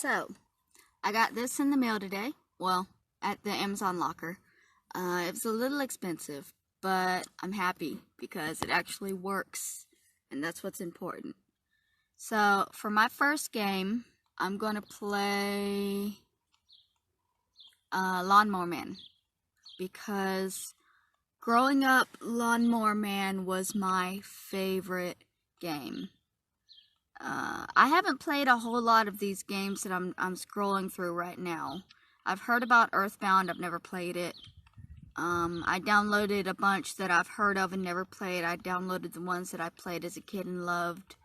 So, I got this in the mail today. Well, at the Amazon locker. It was a little expensive, but I'm happy because it actually works, and that's what's important. So, for my first game, I'm going to play Lawnmower Man, because growing up, Lawnmower Man was my favorite game. I haven't played a whole lot of these games that I'm scrolling through right now. I've heard about Earthbound, I've never played it. I downloaded a bunch that I've heard of and never played. I downloaded the ones that I played as a kid and loved.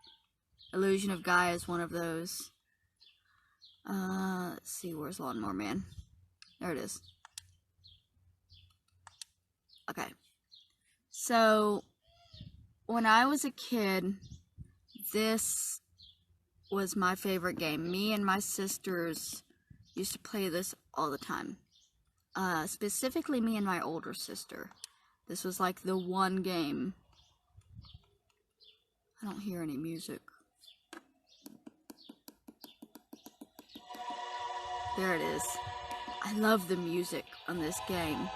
Illusion of Gaia is one of those. Let's see, where's Lawnmower Man? There it is. Okay. So, when I was a kid, this was my favorite game. Me and my sisters used to play this all the time. Specifically me and my older sister. This was like the one game. I don't hear any music. There it is. I love the music on this game.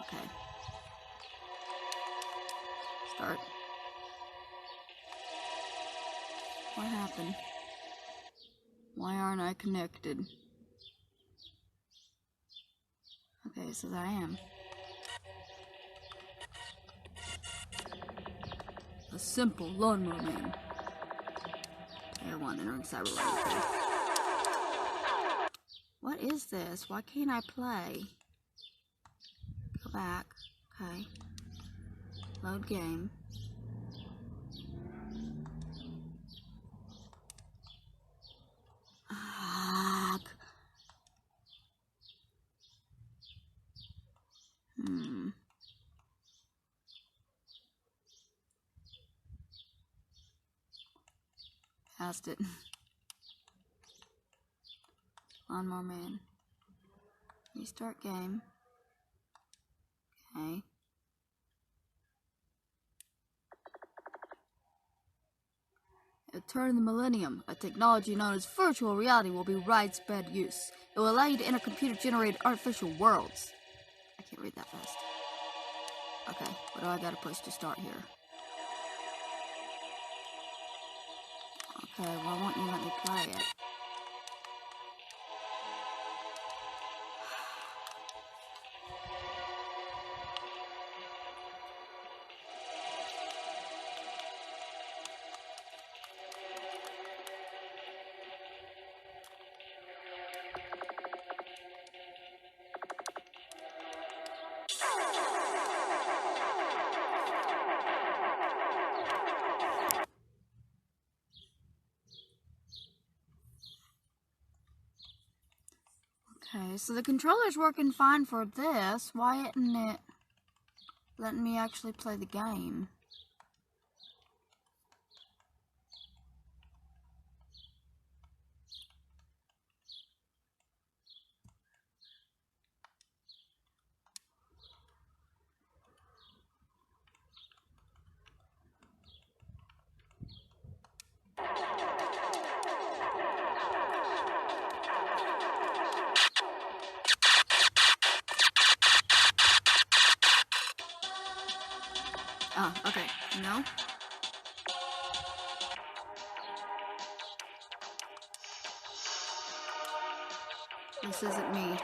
Okay. Start. What happened? Why aren't I connected? Okay, so I am. A simple Lawnmower Man. Player 1 entering cyber. What is this? Why can't I play? Go back. Okay. Load game. Passed it. Lawnmower Man. Restart game. Okay. At the turn of the millennium, a technology known as virtual reality will be widespread use. It will allow you to enter computer-generated artificial worlds. I can't read that fast. Okay, what do I gotta push to start here? Okay, why won't you let me play it? Okay, so the controller's working fine for this. Why isn't it letting me actually play the game? Oh, okay. No? This isn't me.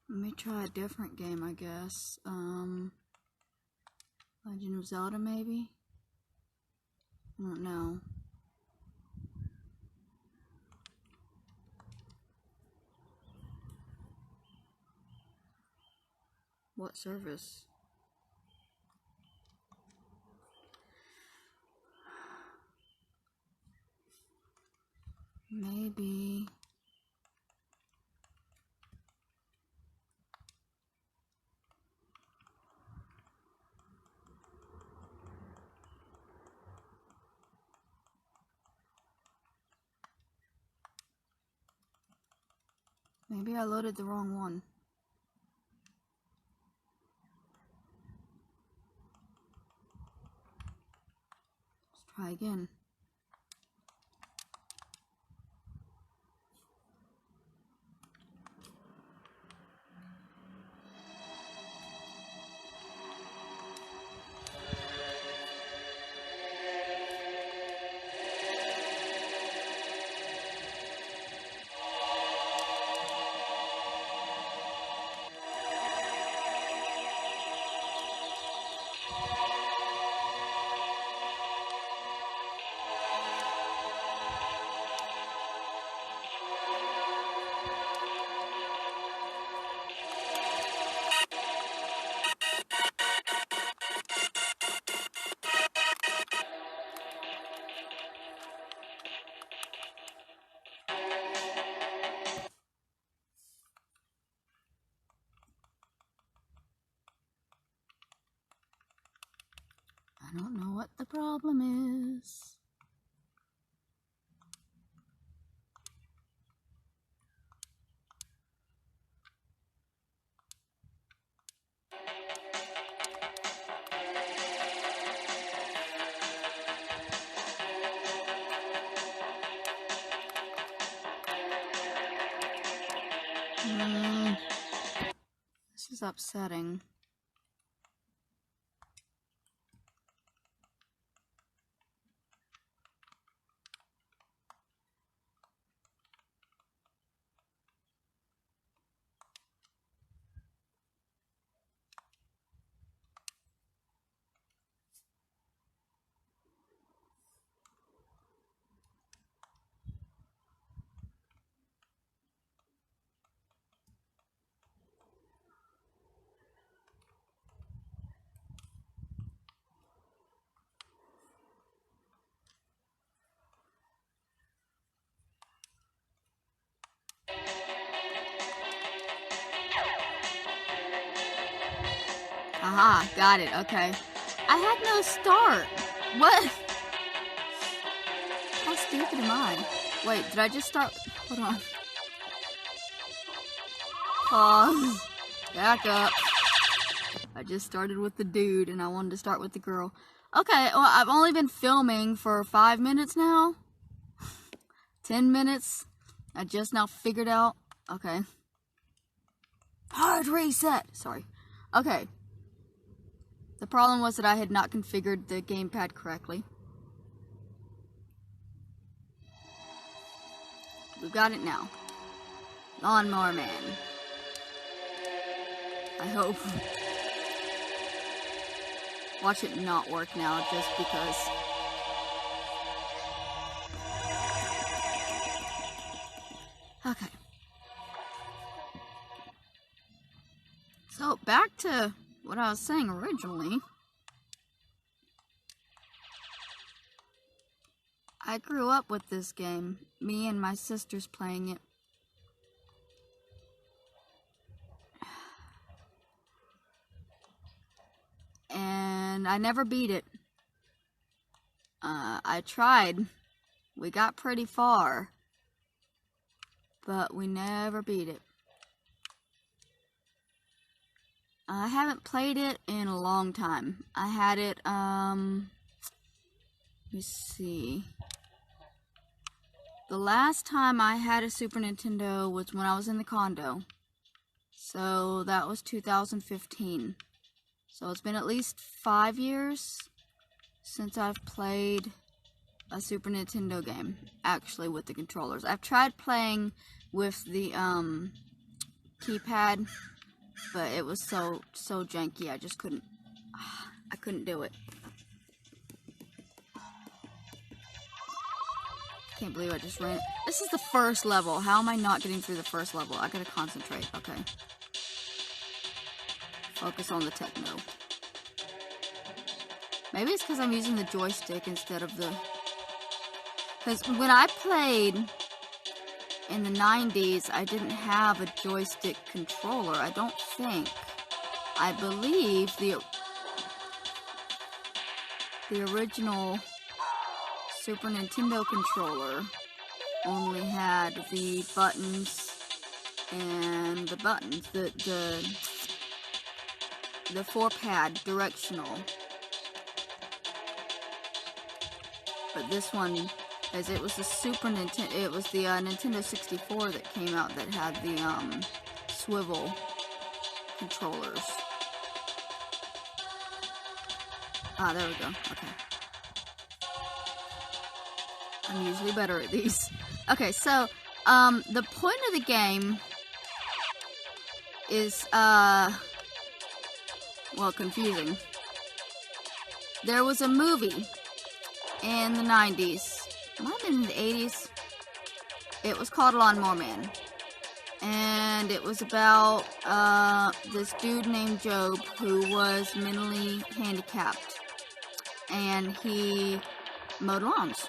Let me try a different game, I guess. Legend of Zelda, maybe? I don't know. What service? Maybe. Maybe I loaded the wrong one. Let's try again. I don't know what the problem is. This is upsetting. Aha, got it, okay. I had no start. What? How stupid am I? Wait, did I just start? Hold on. Pause. Back up. I just started with the dude and I wanted to start with the girl. Okay, well, I've only been filming for 5 minutes now. 10 minutes. I just now figured out. Okay. Hard reset. Sorry. Okay. The problem was that I had not configured the gamepad correctly. We've got it now. Lawnmower Man. I hope. Watch it not work now just because. Okay. So back to what I was saying originally. I grew up with this game. Me and my sisters playing it. And I never beat it. I tried. We got pretty far. But we never beat it. I haven't played it in a long time. I had it, let me see. The last time I had a Super Nintendo was when I was in the condo. So that was 2015. So it's been at least 5 years since I've played a Super Nintendo game, actually with the controllers. I've tried playing with the keypad, but it was so janky. I just couldn't. I couldn't do it. Can't believe I just ran. This is the first level. How am I not getting through the first level? I gotta concentrate. Okay. Focus on the techno. Maybe it's because I'm using the joystick instead of the... Because when I played in the 90s, I didn't have a joystick controller, I don't think. I believe the original Super Nintendo controller only had the buttons and the buttons, the 4-pad directional. But this one, as it was the it was the Nintendo 64 that came out that had the swivel controllers. Ah, there we go. Okay. I'm usually better at these. Okay, so the point of the game is well, confusing. There was a movie in the 90s, might have been in the 80s. It was called Lawnmower Man, and it was about this dude named Job who was mentally handicapped, and he mowed lawns.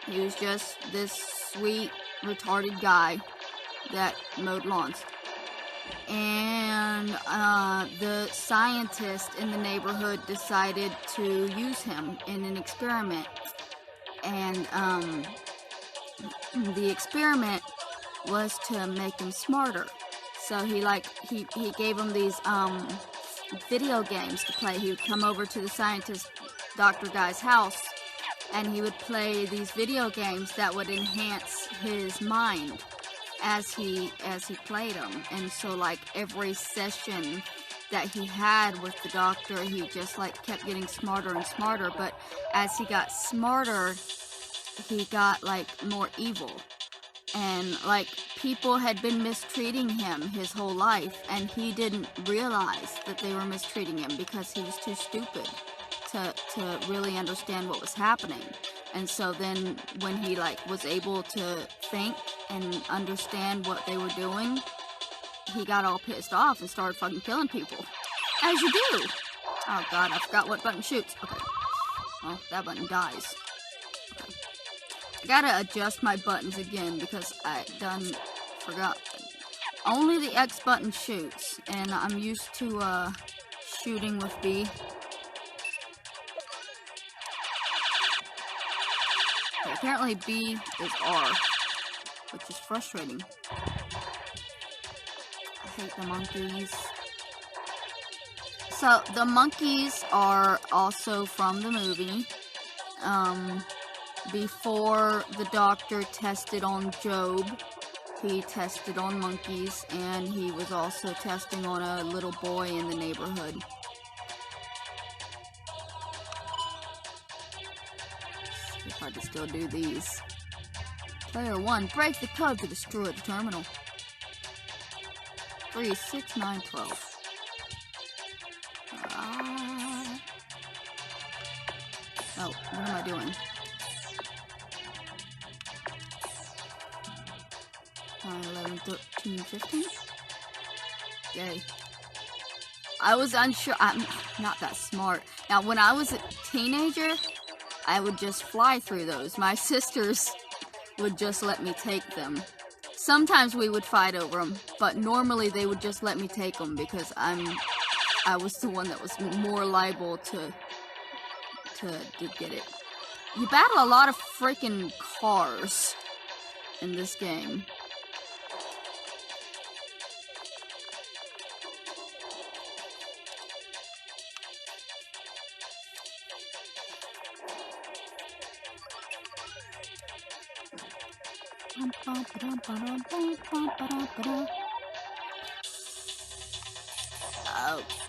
He was just this sweet, retarded guy that mowed lawns. And the scientist in the neighborhood decided to use him in an experiment. And the experiment was to make him smarter. So he gave him these video games to play. He would come over to the scientist doctor guy's house, and he would play these video games that would enhance his mind as he played them. And so, like, every session that he had with the doctor, he just like kept getting smarter and smarter. But as he got smarter, he got like more evil, and like people had been mistreating him his whole life, and he didn't realize that they were mistreating him because he was too stupid to really understand what was happening. And so then when he like was able to think and understand what they were doing, he got all pissed off and started fucking killing people. As you do! Oh god, I forgot what button shoots. Okay. Well, that button dies. Okay. I gotta adjust my buttons again because I done forgot. Only the X button shoots, and I'm used to shooting with B. Okay, apparently B is R, which is frustrating. I hate the monkeys. So, the monkeys are also from the movie. Before the doctor tested on Job, he tested on monkeys, and he was also testing on a little boy in the neighborhood. See if I can still do these. Player 1, break the code to destroy the terminal. 3, 6, 9, 12. Oh, what am I doing? 11, 13, 15? Yay. I was unsure. I'm not that smart. Now, when I was a teenager, I would just fly through those. My sisters would just let me take them. Sometimes we would fight over them, but normally they would just let me take them because I was the one that was more liable to get it. You battle a lot of freaking cars in this game.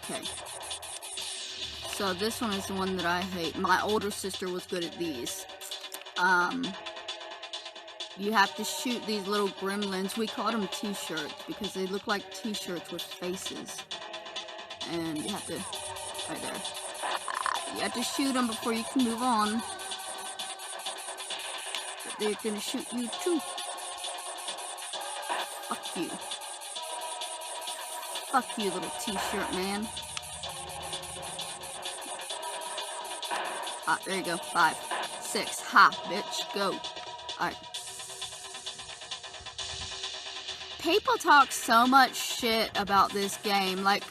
Okay. So this one is the one that I hate. My older sister was good at these. You have to shoot these little gremlins. We called them t-shirts because they look like t-shirts with faces. And you have to, right there. You have to shoot them before you can move on. But they're gonna shoot you too. Fuck you. Fuck you, little t-shirt man. Ah, there you go. 5, 6. Ha, bitch. Go. Alright. people talk so much shit about this game. Like,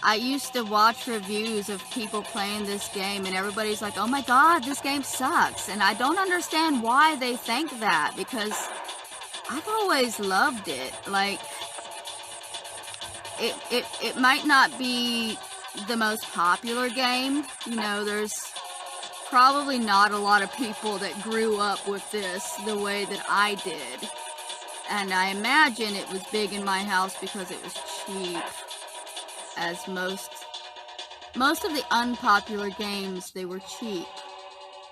I used to watch reviews of people playing this game, and everybody's like, oh my god, this game sucks. And I don't understand why they think that, because I've always loved it. Like, it might not be the most popular game. You know, there's probably not a lot of people that grew up with this the way that I did. And I imagine it was big in my house because it was cheap. As most of the unpopular games, they were cheap.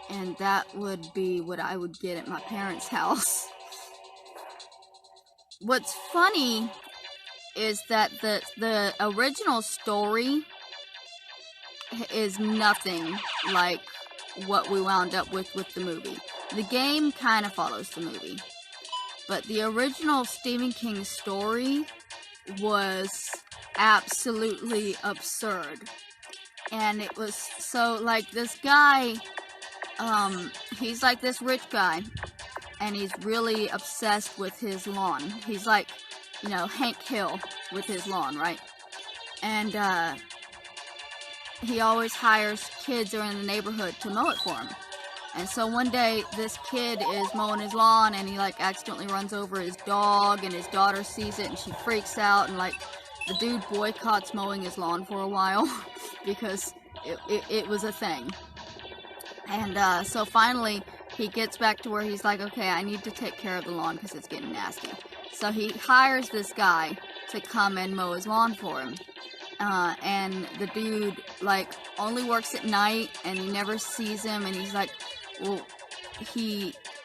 And that would be what I would get at my parents' house. What's funny is that the original story is nothing like what we wound up with the movie. The game kind of follows the movie. But the original Stephen King story was absolutely absurd. And it was so, like, this guy, he's like this rich guy, and he's really obsessed with his lawn. He's like, you know, Hank Hill with his lawn, right? And he always hires kids around the neighborhood to mow it for him. And so one day, this kid is mowing his lawn, and he, like, accidentally runs over his dog, and his daughter sees it, and she freaks out, and, like, the dude boycotts mowing his lawn for a while, because it was a thing. And so finally, he gets back to where he's like, okay, I need to take care of the lawn, because it's getting nasty. So he hires this guy to come and mow his lawn for him. And the dude, like, only works at night, and he never sees him, and he's like, well,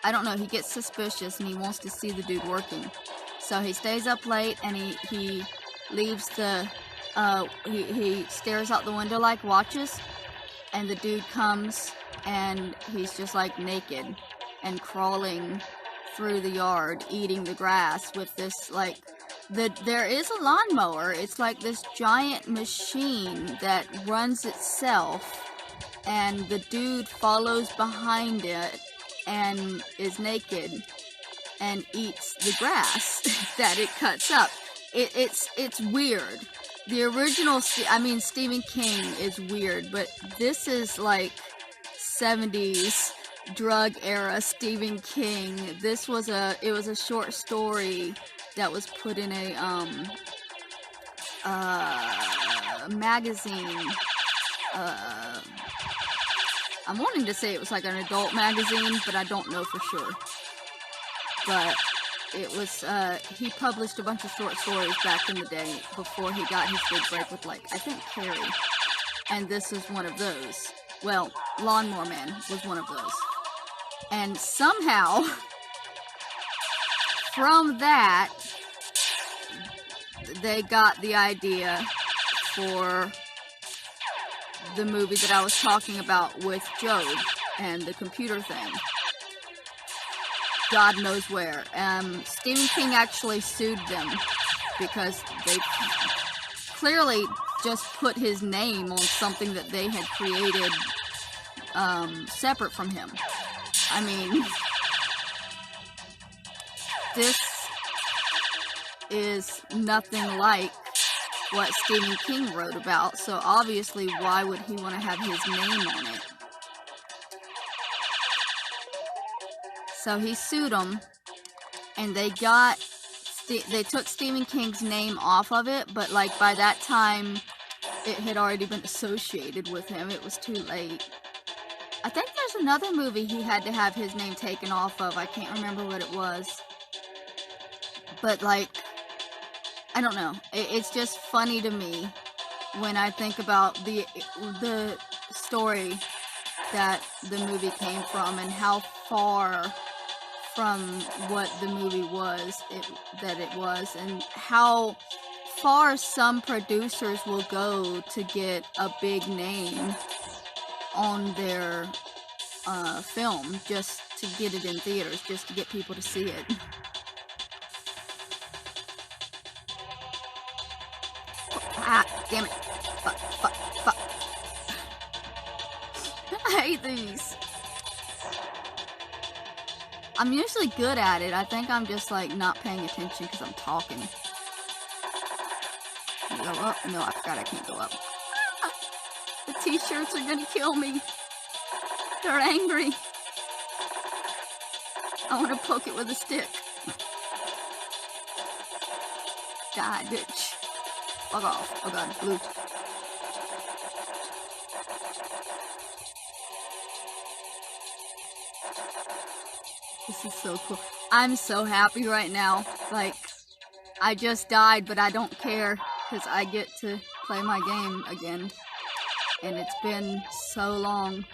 I don't know, he gets suspicious, and he wants to see the dude working. So he stays up late, and he leaves he stares out the window, like, watches, and the dude comes, and he's just, like, naked, and crawling through the yard, eating the grass with this, like, there is a lawnmower. It's like this giant machine that runs itself, and the dude follows behind it and is naked and eats the grass that it cuts up. It's weird. The original, Stephen King is weird, but this is like 70s drug era Stephen King. It was a short story that was put in a magazine. I'm wanting to say it was like an adult magazine, but I don't know for sure. But it was, he published a bunch of short stories back in the day before he got his big break with, like, I think Carrie. And this is one of those. Well, Lawnmower Man was one of those. And somehow, from that, they got the idea for the movie that I was talking about with Job and the computer thing. God knows where. Stephen King actually sued them because they clearly just put his name on something that they had created separate from him. I mean, this is nothing like what Stephen King wrote about, so obviously why would he want to have his name on it? So he sued them, and they took Stephen King's name off of it, but, like, by that time it had already been associated with him. It was too late. I think there's another movie he had to have his name taken off of. I can't remember what it was. But, like, I don't know. It's just funny to me when I think about the story that the movie came from and how far from what the movie was that it was, and how far some producers will go to get a big name on their film just to get it in theaters, just to get people to see it. Ah, damn it. Fuck. I hate these. I'm usually good at it. I think I'm just like not paying attention because I'm talking. Can I go up? No, I forgot I can't go up. The t-shirts are gonna kill me. They're angry. I want to poke it with a stick. Die, bitch. Fuck off. Oh god, blue. This is so cool. I'm so happy right now. Like, I just died, but I don't care, because I get to play my game again. And it's been so long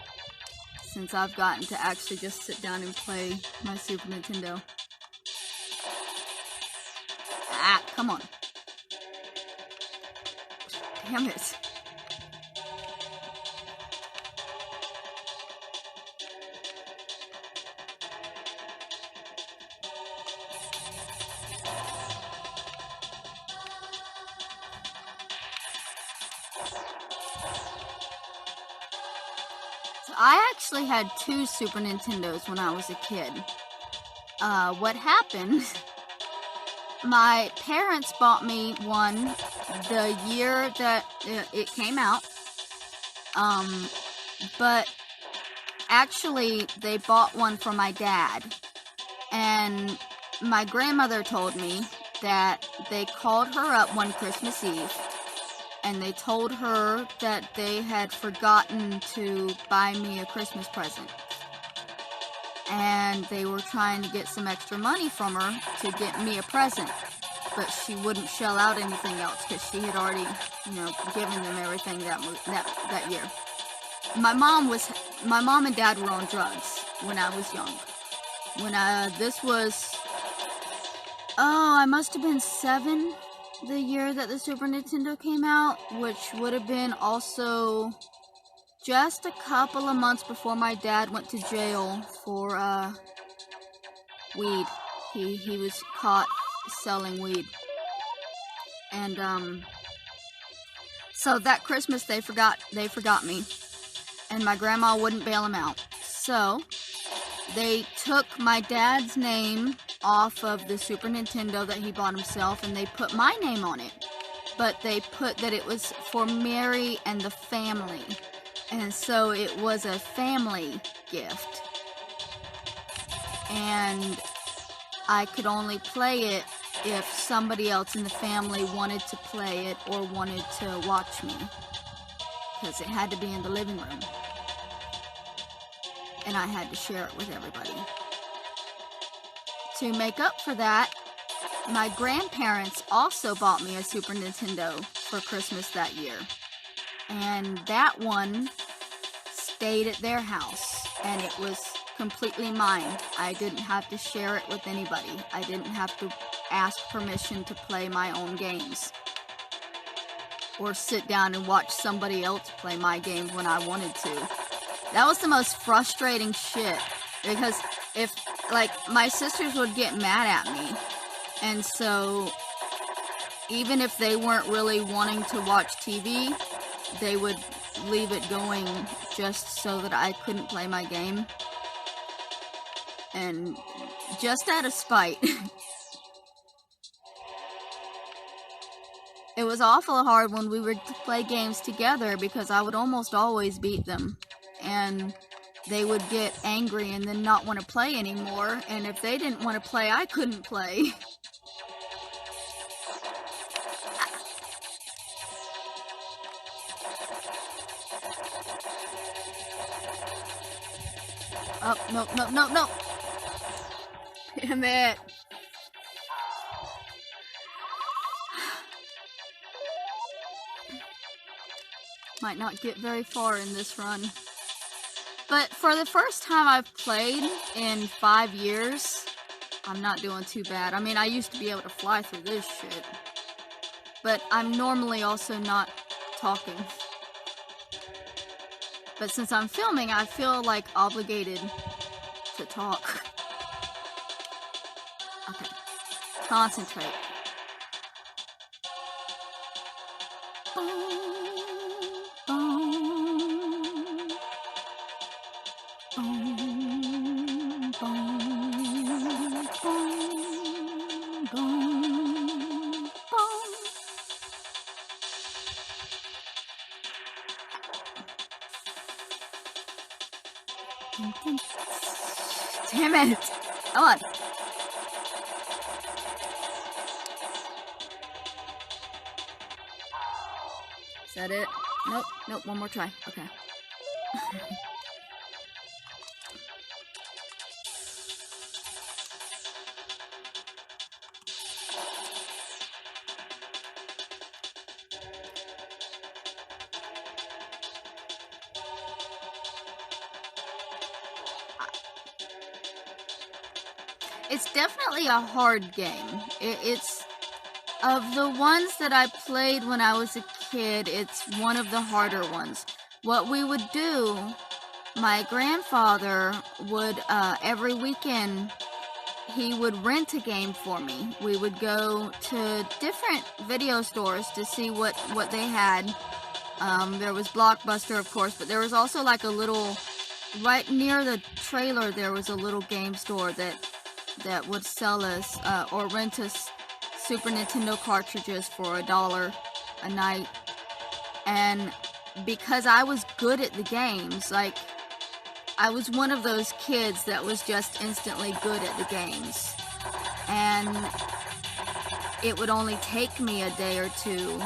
since I've gotten to actually just sit down and play my Super Nintendo. Ah, come on. Damn it. I actually had 2 Super Nintendos when I was a kid. What happened, my parents bought me one the year that it came out. But actually they bought one for my dad. And my grandmother told me that they called her up one Christmas Eve and they told her that they had forgotten to buy me a Christmas present. And they were trying to get some extra money from her to get me a present. But she wouldn't shell out anything else because she had already, given them everything that year. My mom and dad were on drugs when I was young. I must have been 7 the year that the Super Nintendo came out, which would have been also just a couple of months before my dad went to jail for weed. He was caught selling weed. And so that Christmas they forgot me. And my grandma wouldn't bail him out. So they took my dad's name off of the Super Nintendo that he bought himself and they put my name on it. But they put that it was for Mary and the family. And so it was a family gift. And I could only play it if somebody else in the family wanted to play it or wanted to watch me. Because it had to be in the living room. And I had to share it with everybody. To make up for that, my grandparents also bought me a Super Nintendo for Christmas that year. And that one stayed at their house. And it was completely mine. I didn't have to share it with anybody. I didn't have to ask permission to play my own games. Or sit down and watch somebody else play my games when I wanted to. That was the most frustrating shit. Because my sisters would get mad at me. And so, even if they weren't really wanting to watch TV, they would leave it going just so that I couldn't play my game. And just out of spite. It was awful hard when we would play games together because I would almost always beat them. And they would get angry and then not want to play anymore. And if they didn't want to play, I couldn't play. Oh, no. Damn it. Might not get very far in this run. But for the first time I've played in 5 years, I'm not doing too bad. I mean, I used to be able to fly through this shit. But I'm normally also not talking. But since I'm filming, I feel like obligated to talk. Okay. Concentrate. Damn it! Come on. Is that it? Nope, nope, one more try. Okay. It's definitely a hard game. It's, of the ones that I played when I was a kid, it's one of the harder ones. What we would do, my grandfather would, every weekend, he would rent a game for me. We would go to different video stores to see what they had. There was Blockbuster, of course, but there was also like a little, right near the trailer, there was a little game store that would sell us or rent us Super Nintendo cartridges for $1 a night. And because I was good at the games, like, I was one of those kids that was just instantly good at the games. And it would only take me a day or two,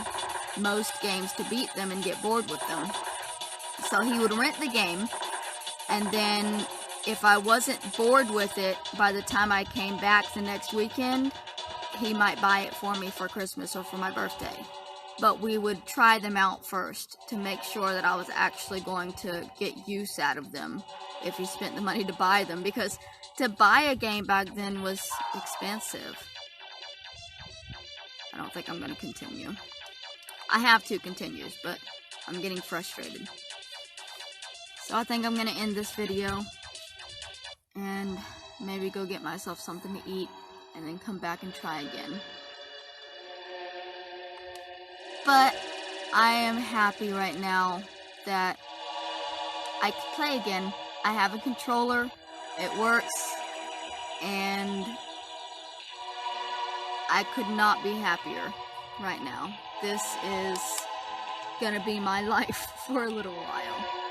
most games, to beat them and get bored with them. So he would rent the game, and then if I wasn't bored with it by the time I came back the next weekend, he might buy it for me for Christmas or for my birthday. But we would try them out first to make sure that I was actually going to get use out of them if he spent the money to buy them, because to buy a game back then was expensive. I don't think I'm going to continue. I have 2 continues, but I'm getting frustrated. So I think I'm going to end this video and maybe go get myself something to eat and then come back and try again. But I am happy right now that I can play again. I have a controller, it works, and I could not be happier right now. This is gonna be my life for a little while.